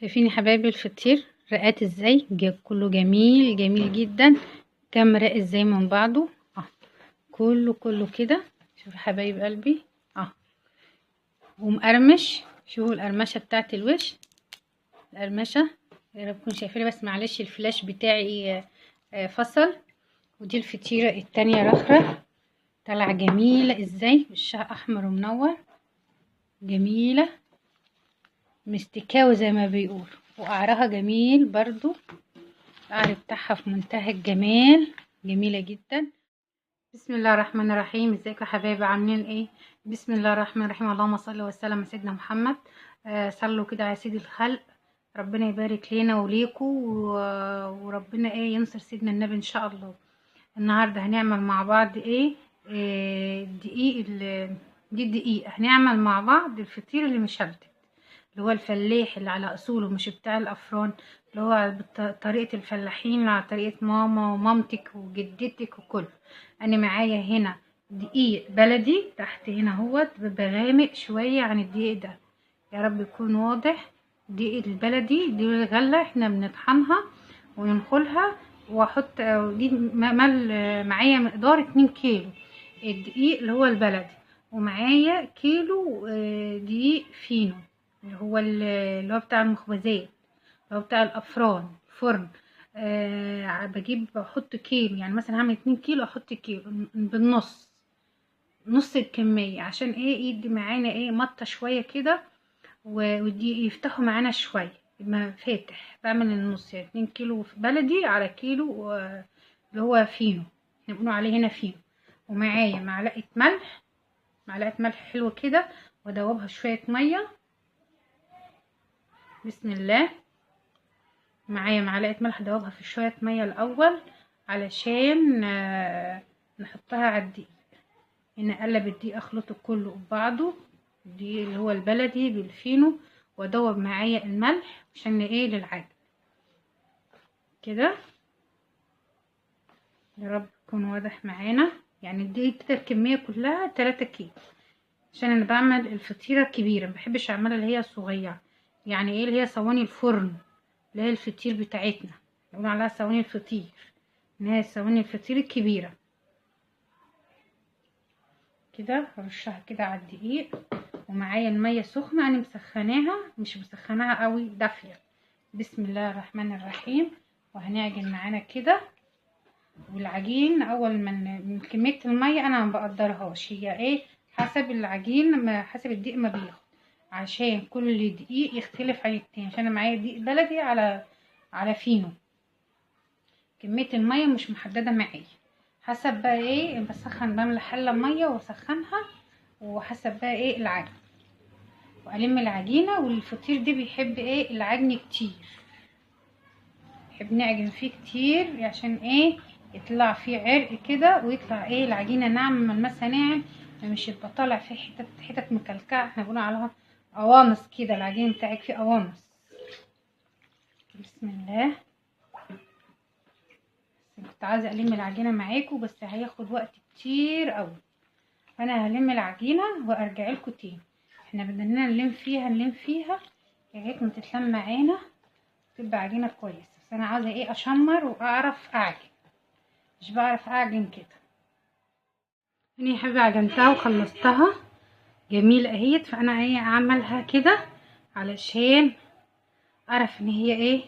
شايفين يا حبايبي الفطير رقات ازاي كله جميل جميل جدا. كام رق ازاي من بعضه. اه كله كده. شوفوا يا حبايب قلبي. اه ومقرمش. شوفوا القرمشه بتاعت الوش. القرمشه يا رب تكونوا شايفينها، بس معلش الفلاش بتاعي فصل. ودي الفطيره التانية رخرة طالعه جميله ازاي، وشها احمر ومنور، جميله مستكاوي زي ما بيقول، وقعرها جميل برضو. القعر بتاعها في منتهى الجمال، جميلة جدا. بسم الله الرحمن الرحيم. ازيكم يا حبايبي، عاملين ايه؟ بسم الله الرحمن الرحيم. اللهم صل وسلم على سيدنا محمد. صلوا كده على سيد الخلق. ربنا يبارك لنا وليكم وربنا ايه ينصر سيدنا النبي ان شاء الله. النهارده هنعمل مع بعض ايه؟ دي الدقيق هنعمل مع بعض الفطير اللي مشلتت، اللي هو الفلاح اللي على اصوله، مش بتاع الافران، اللي هو طريقة الفلاحين، على طريقة ماما ومامتك وجدتك وكل. انا معايا هنا دقيق بلدي تحت هنا اهوت، بغامق شوية عن الدقيق ده، يا رب يكون واضح. دقيق البلدي دي الغلة احنا بنطحنها وننخلها، واحط دي معايا مقدار 2 كيلو الدقيق اللي هو البلدي، ومعايا كيلو دقيق فينو اللي هو بتاع المخبزات، اللي هو بتاع الافران فرن. بجيب بحط كيلو، يعني مثلا هعمل 2 كيلو احط كيلو بالنص، نص الكمية، عشان ايه يدي معانا ايه مطة شوية كده، ودي يفتحوا معانا شوية ما فاتح. بعمل النص، يعني 2 كيلو بلدي على كيلو اللي هو فينو، احنا بنقول عليه هنا فينو. ومعايا معلقة ملح حلوة كده، وادوبها شوية مية. بسم الله. معايا معلقة ملح دوبها في شوية مية الاول علشان نحطها على الدقيق. هنا اقلب الدقيق اخلطه كله ببعضه، الدقيق اللي هو البلدي بالفينو، وادوب معايا الملح عشان ايه للعجن كده. يا رب يكون واضح معانا. يعني الدقيق كده الكمية كلها 3 كيلو، عشان انا بعمل الفطيرة كبيرة، مبحبش اعملها اللي هي صغيرة، يعني ايه اللي هي صواني الفرن، اللي هي الفطير بتاعتنا نقول عليها صواني الفطير، ان هي صواني الفطير الكبيرة كده. هرشها كده على الدقيق، ومعايا المية سخنة انا مسخناها، مش مسخناها قوي، دافية. بسم الله الرحمن الرحيم. وهنعجن معانا كده. والعجين اول من كمية المية انا ما بقدرهاش، هي ايه حسب العجين، حسب الدقيق ما بياخد، عشان كل دقيق يختلف عن التاني، عشان انا معايا دقيق بلدي على فينو، كمية المية مش محددة معايا، حسب بقى ايه بسخن، بملى حلة مية واسخنها، وحسب بقى ايه العجن، والم العجينة. والفطير دي بيحب ايه العجن كتير، بيحب نعجن فيه كتير عشان ايه يطلع فيه عرق كده، ويطلع ايه العجينة ناعمة ملمسها ناعم، مش يبقى طالع فيه حتت مكلكعة، احنا بنقول عليها قوانص كده، العجين بتاعك فيه قوانص. بسم الله. كنت عايزه الم العجينه معاكم، بس هياخد وقت كتير قوي، فانا هلم العجينه وارجع لكم تاني. احنا بدنا نلم فيها لغايه ما تتلم معانا، تبقى عجينه كويسه. بس انا عاوزه ايه اشمر واعرف اعجن، مش بعرف اعجن كده. انا يا حبيبي عجنتها وخلصتها جميله اهيت، فانا ايه اعملها كده علشان اعرف ان هي ايه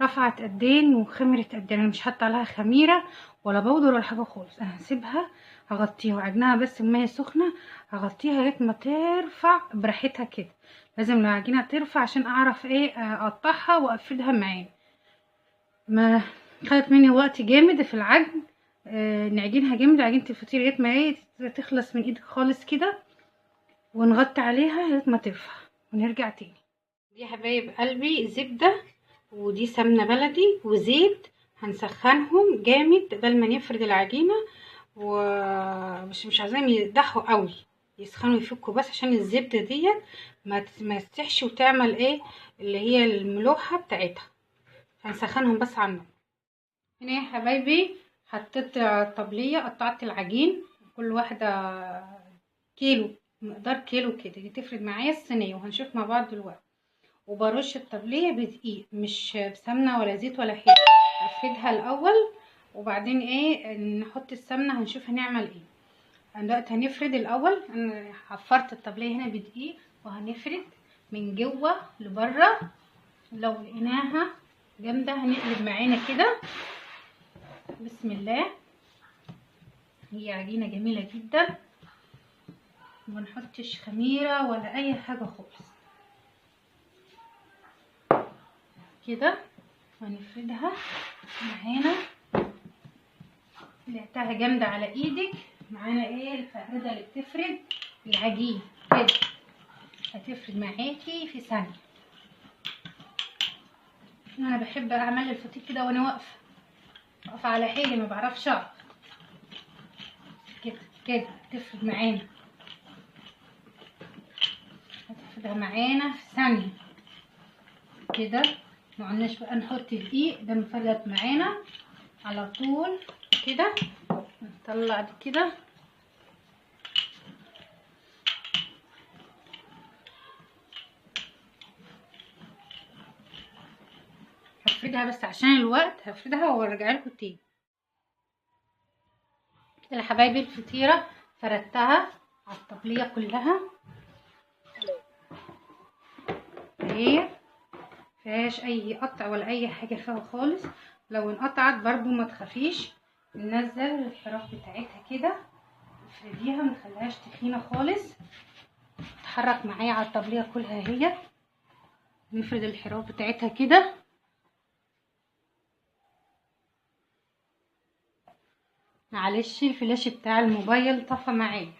رفعت قدين وخمرت قدين. انا مش حاطه عليها خميره ولا بودر ولا حاجه خالص، انا هسيبها هغطيها وعجنها بس الميه سخنه، هغطيها لغايه ما ترفع براحتها كده. لازم العجينه ترفع عشان اعرف ايه اقطعها واقفلها معايا. ما خدت مني وقت جامد في العجن. نعجنها جامد، عجينه الفطير لغايه ما ايه تخلص من ايدك خالص كده، ونغطي عليها لغايه ما ترفع، ونرجع تاني. دي يا حبايب قلبي زبده، ودي سمنه بلدي وزيت، هنسخنهم جامد قبل ما نفرد العجينه، ومش عايزاهم يدحوا قوي، يسخنوا يفكوا بس، عشان الزبده ديت ما تسيحش وتعمل ايه اللي هي الملوحه بتاعتها. هنسخنهم بس على النار. هنا يا حبايبي حطيت طبليه، قطعت العجين كل واحده كيلو، مقدار كيلو كده، دي تفرد معايا الصينيه، وهنشوف مع بعض دلوقتي. وبرش الطبلية بدقيق، مش بسمنة ولا زيت ولا حاجة. افردها الاول وبعدين ايه نحط السمنة، هنشوف هنعمل ايه. دلوقتي هنفرد الاول. انا حفرت الطبلية هنا بدقيق وهنفرد من جوه لبره. لو لقيناها جامدة هنقلب معانا كده. بسم الله. هي عجينة جميلة جدا، منحطش خميرة ولا اي حاجة خالص كده. هنفردها معانا. لقيتها جامدة على ايدك، معانا ايه الفردة اللي بتفرد العجين كده، هتفرد معاكي في ثانية. انا بحب اعمل الفطير كده وانا واقفة على حيلي، ما بعرفش اقف كده كده. تفرد معانا، هتفردها معانا في ثانية كده. مقلناش بقى نحط دقيق، ده انفردت معانا على طول كده. نطلع دي كده. هفردها بس عشان الوقت، هفردها وارجع لكم تاني. كده يا حبايبي الفطيرة فردتها على الطبلية كلها اهي، مفيهاش اي قطع ولا اي حاجة فيها خالص. لو انقطعت برضو ما تخافيش، ننزل الحراف بتاعتها كده، نفرديها منخليهاش تخينة خالص، تتحرك معايا على الطبلية كلها اهي. نفرد الحراف بتاعتها كده. معلش الفلاش بتاع الموبايل طفى معايا.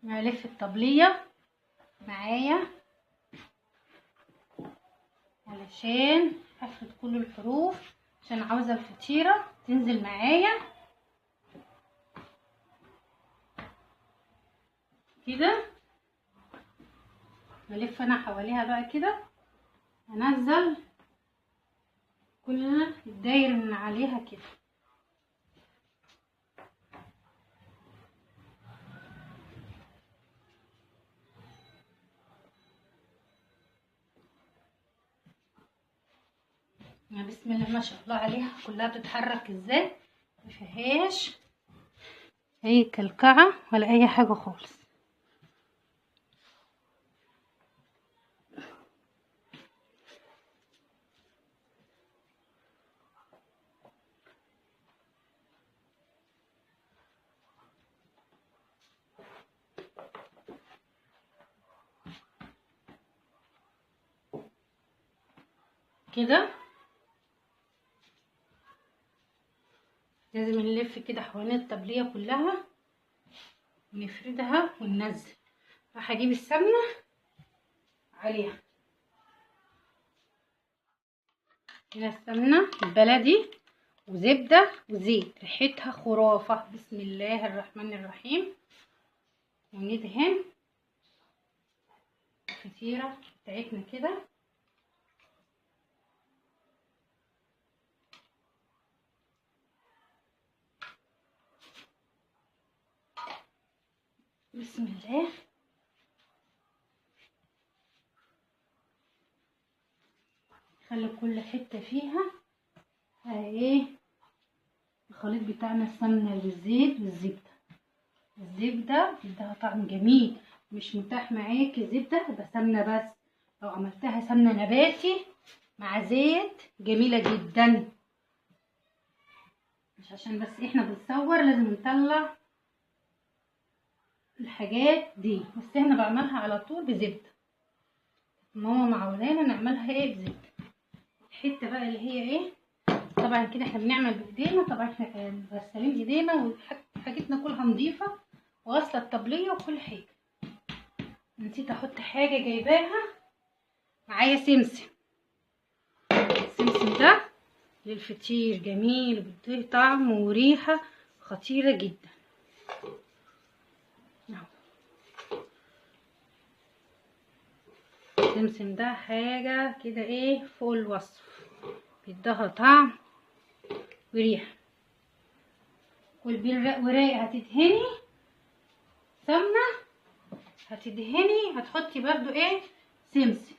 هلف الطبلية معايا علشان افرد كل الحروف، عشان عاوزة الفطيرة تنزل معايا كده. هلف انا حواليها بقى كده، هنزل كل الداير من عليها كده. يا بسم الله ما شاء الله عليها، كلها بتتحرك ازاي، مفيهاش اي كلكعة ولا اي حاجة خالص. كده لازم نلف كده حوالين الطبلية كلها ونفردها وننزل. راح اجيب السمنة عليها. هنا السمنة البلدي وزبدة وزيت، ريحتها خرافة. بسم الله الرحمن الرحيم. وندهن الفطيرة بتاعتنا كده. بسم الله. خلي كل حتة فيها ايه الخليط بتاعنا، السمنة والزيت والزبدة. الزبدة بتديها طعم جميل، مش متاح معاكي زبدة يبقى سمنة بس. لو عملتها سمنة نباتي مع زيت جميلة جدا. مش عشان بس احنا بنصور لازم نطلع الحاجات دي، بس احنا بعملها على طول بزبدة. ماما معودانا نعملها ايه بزبدة. الحتة بقى اللي هي ايه، طبعا كده احنا بنعمل بايدينا، طبعا احنا غسالين ايدينا وحاجتنا كلها نظيفة وغسلة الطبلية وكل حاجة. نسيت احط حاجة جايباها معايا، سمسم. السمسم ده للفطير جميل، بيديه طعم وريحة خطيرة جدا. السمسم ده حاجة كده ايه فوق الوصف، بيديها طعم وريحة. والبرق ورايق هتدهني سمنه هتدهني، هتحطي برضو ايه سمسم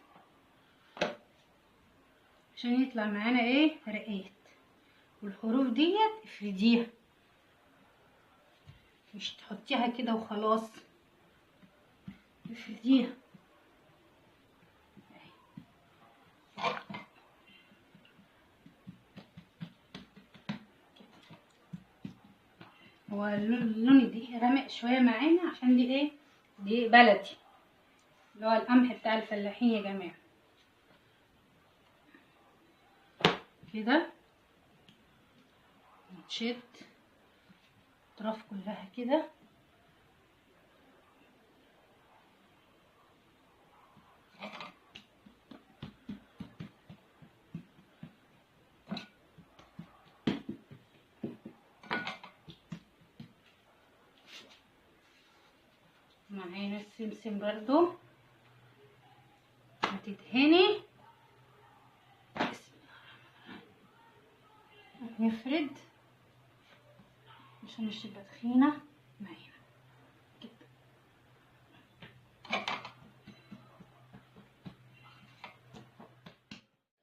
عشان يطلع معانا ايه رقات. والحروف ديت افرديها، مش تحطيها كده وخلاص، افرديها. هو اللون دي غامق شويه معانا عشان دي ايه، دي بلدي اللي هو القمح بتاع الفلاحين يا جماعه. كده نشد الاطراف كلها كده. معانا السمسم برضو هتدهني. نفرد عشان مش تبقى تخينه معانا كده.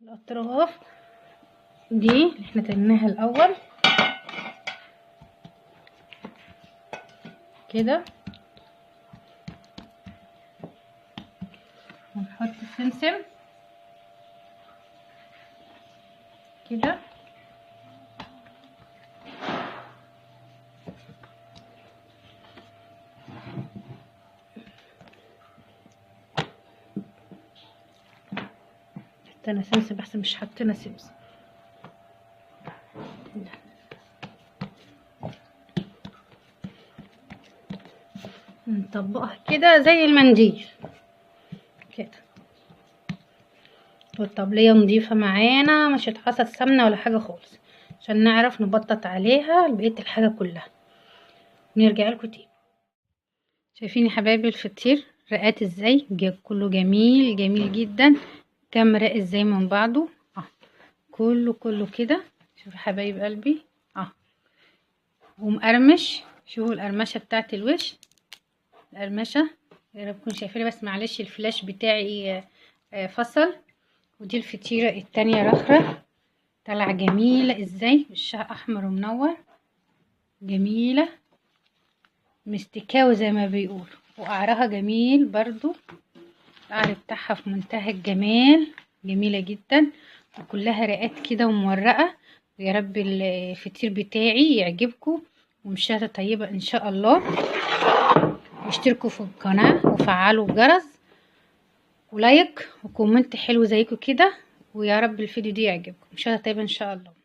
الاطراف دي اللي احنا تناها الاول كده، ونحط السمسم كده. حطينا سمسم احسن مش حطينا سمسم. نطبقها كده زي المنديل كده، والطبلية نضيفة معانا مش هتحصل سمنة ولا حاجة خالص عشان نعرف نبطط عليها بقية الحاجة كلها. نرجع لكم تاني. شايفين يا حبايبي الفطير رقات ازاي، كله جميل جميل جدا. كام رق ازاي من بعضه كله كده. شوفوا حبايب قلبي ومقرمش. شوفوا القرمشه بتاعت الوش، القرمشه يا رب تكونوا شايفيني، بس معلش الفلاش بتاعي فصل. ودي الفطيره التانية رخرة طالعه جميله ازاي، وشها احمر ومنور، جميله مستكاوي زي ما بيقولوا، وقعرها جميل برضو، القعر بتاعها في منتهى الجمال، جميله جدا وكلها رقات كده ومورقه. ويا رب الفطير بتاعي يعجبكم ومشاهده طيبه ان شاء الله. اشتركوا في القناه وفعلوا الجرس ولايك وكومنت حلو زيكم كده، ويا رب الفيديو دي يعجبكم. مشاهده طيبه ان شاء الله.